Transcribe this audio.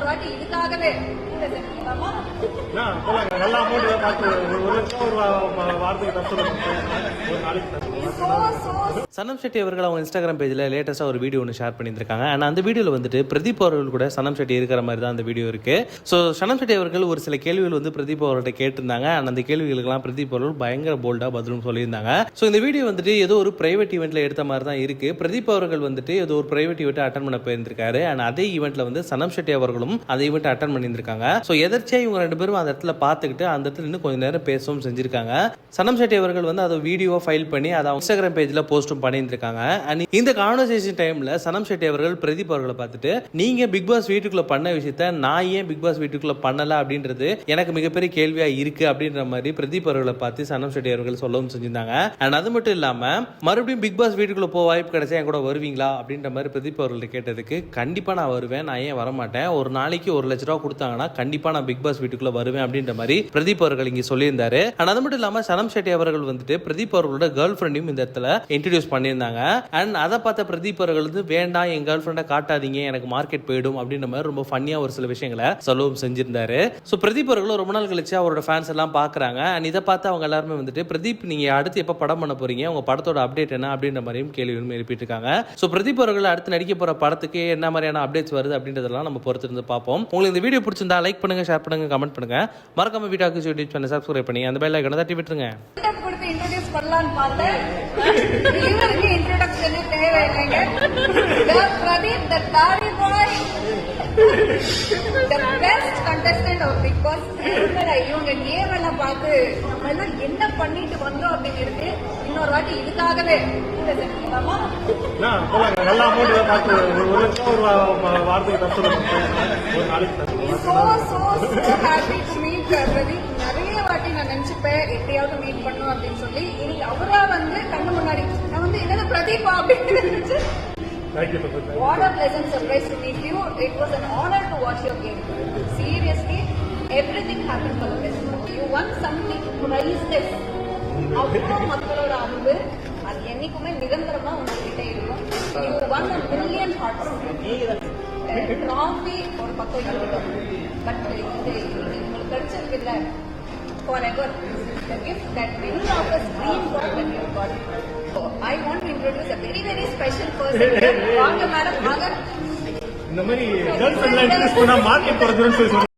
இன்னொரு வாட்டி இதுக்காகவே நல்லா அமௌண்ட் பார்த்து ஒரு லட்சம் ஒரு வாரத்துக்கு சனம் ஷெட்டி அவர்கள் அவங்க இன்ஸ்டாகிராம் பேஜில் லேட்டஸ்ட்டாக ஒரு வீடியோ ஒன்று ஷேர் பண்ணியிருக்காங்க. அண்ட் அந்த வீடியோவில் வந்துட்டு பிரதீப் அவர்கள் கூட சனம் ஷெட்டி இருக்கிற மாதிரி தான் அந்த வீடியோ இருக்கு. ஸோ சனம் ஷெட்டி அவர்கள் ஒரு சில கேள்விகள் வந்து பிரதீப் அவர்கிட்ட கேட்டிருந்தாங்க. அண்ட் அந்த கேள்விகளுக்கெல்லாம் பிரதீப் அவர்கள் பயங்கர போல்டாக பதிலும் சொல்லியிருந்தாங்க. ஸோ இந்த வீடியோ வந்துட்டு ஏதோ ஒரு பிரைவேட் ஈவெண்ட்ல எடுத்த மாதிரி தான் இருக்கு. பிரதீப் அவர்கள் வந்துட்டு ஏதோ ஒரு பிரைவேட் ஈவெண்ட் அட்டன் பண்ண போயிருந்திருக்காரு. அண்ட் அதே ஈவெண்ட்ல வந்து சனம் ஷெட்டி அவர்களும் அந்த ஈவெண்ட் அட்டன் பண்ணியிருக்காங்க. ஸோ எதர்ச்சியா இவங்க ரெண்டு பேரும் அந்த இடத்துல பார்த்துக்கிட்டு அந்த இடத்துல இன்னும் கொஞ்சம் நேரம் பேசவும் செஞ்சிருக்காங்க. சனம் ஷெட்டி அவர்கள் வந்து அதை வீடியோ ஃபைல் பண்ணி அதை இன்ஸ்டாகிராம் பேஜ்ல போஸ்டும் பண்ணியிருக்காங்க. அண்ட் இந்த கான்வர்சேஷன் டைம்ல சனம் ஷெட்டி அவர்கள் பிரதீப் அவர்களை பார்த்துட்டு நீங்க பிக் பாஸ் வீட்டுக்குள்ள பண்ண விஷயத்த நான் ஏன் பிக் பாஸ் வீட்டுக்குள்ள பண்ணல அப்படின்றது எனக்கு மிகப்பெரிய கேள்வியா இருக்கு அப்படின்ற மாதிரி பிரதீப் அவர்களை பார்த்து சனம் ஷெட்டி அவர்கள் சொல்லவும் செஞ்சிருந்தாங்க. அண்ட் அது மட்டும் இல்லாம மறுபடியும் பிக் பாஸ் வீட்டுக்குள்ள போக வாய்ப்பு கிடைச்சா என் கூட வருவீங்களா அப்படின்ற மாதிரி பிரதீப் அவர்கள்ட்ட கேட்டதுக்கு கண்டிப்பா நான் வருவேன், நான் ஏன் வரமாட்டேன், ஒரு நாளைக்கு 1 லட்ச ரூபா கொடுத்தாங்கன்னா கண்டிப்பா நான் பிக் பாஸ் வீட்டுக்குள்ள வருவேன் அப்படின்ற மாதிரி பிரதீப் அவர்கள் இங்க சொல்லியிருந்தாரு. அண்ட் அது மட்டும் இல்லாம சனம் ஷெட்டி அவர்கள் வந்துட்டு பிரதீப் அவர்களோட கேர்ள் ஃப்ரெண்டையும் இந்த இடத்துல இன்ட்ரோடியூஸ் பண்ணியிருந்தாங்க. அண்ட் அதை பார்த்த பிரதீப் அவர்கள் வந்து வேண்டாம் என் கேர்ள் ஃப்ரெண்டை காட்டாதீங்க எனக்கு மார்க்கெட் போயிடும் அப்படின்ற மாதிரி ரொம்ப ஃபன்னியா ஒரு சில விஷயங்களை சொல்லவும் செஞ்சிருந்தாரு. ஸோ பிரதீப் அவர்கள் ரொம்ப நாள் கழிச்சு அவரோட ஃபேன்ஸ் எல்லாம் பாக்குறாங்க. அண்ட் இதை பார்த்து அவங்க எல்லாருமே வந்துட்டு பிரதீப் நீங்க அடுத்து எப்ப படம் பண்ண போறீங்க, உங்க படத்தோட அப்டேட் என்ன அப்படின்ற மாதிரியும் கேள்வியும் எழுப்பிட்டு இருக்காங்க. ஸோ பிரதீப் அவர்கள் அடுத்து நடிக்க போற படத்துக்கு என்ன மாதிரியான அப்டேட்ஸ் வருது அப்படின்றதெல்லாம் நம்ம பொறுத்திருந்து பார்ப்போம். உங்களுக்கு இந்த வீடியோ பிடிச்சிருந்தா லைக் பண்ணுங்க, ஷேர் பண்ணுங்க, கமெண்ட் பண்ணுங்க. மறக்காம வீடியோக்கு யூடியூப் சேனல் சப்ஸ்கிரைப் பண்ணி அந்த பெல் ஐகானை தட்டி விட்டுருங்க. இன்ட்ரோடியூஸ் பண்ணலாம்னு பார்த்தேன். இவருக்கு இன்ட்ரோடக்ஷன் தேவையில்லைங்க. பிரதீப் த தாடி boy, the best contestant of Bigg Boss. இவங்க கேம் எல்லாம் பார்த்து நம்ம எல்லாம் என்ன பண்ணிட்டு வந்தோம் அப்படிங்கிறது இன்னொரு வாட்டி இதுக்காகவே நல்லா அமௌண்ட் பார்த்து ஒரு லட்சம் ஒரு வாரத்துக்கு ஹாப்பி டு மீட் பிரதீப். நிறைய வாட்டி நான் நினைச்சுப்பேன் எப்படியாவது மீட் பண்ணும் அப்படின்னு சொல்லி. இன்னைக்கு அவரா வந்து கண்ணு முன்னாடி நான் வந்து என்னது பிரதீபா அப்படின்னு நினைச்சு. What a pleasant surprise to meet you. It was an honor to watch your game. Seriously, everything happened for the best. You won something priceless. அவ்வளோ மக்களோட அன்பு அது என்னைக்குமே நிரந்தரமா உங்ககிட்ட இருக்கும். You won a million hearts. Trophy ஒரு பக்கம் இருக்கும். பட் இது உங்களுக்கு கிடைச்சிருக்கு இல்ல forever. The gift that many of us dream for that you got. So I want to introduce a very very special person. வாங்க மேடம் வாங்க. இந்த மாதிரி கேர்ள்ஸ் எல்லாம் இன்ட்ரெஸ்ட் பண்ணா மார்க்கெட் போறதுன்னு சொல்லி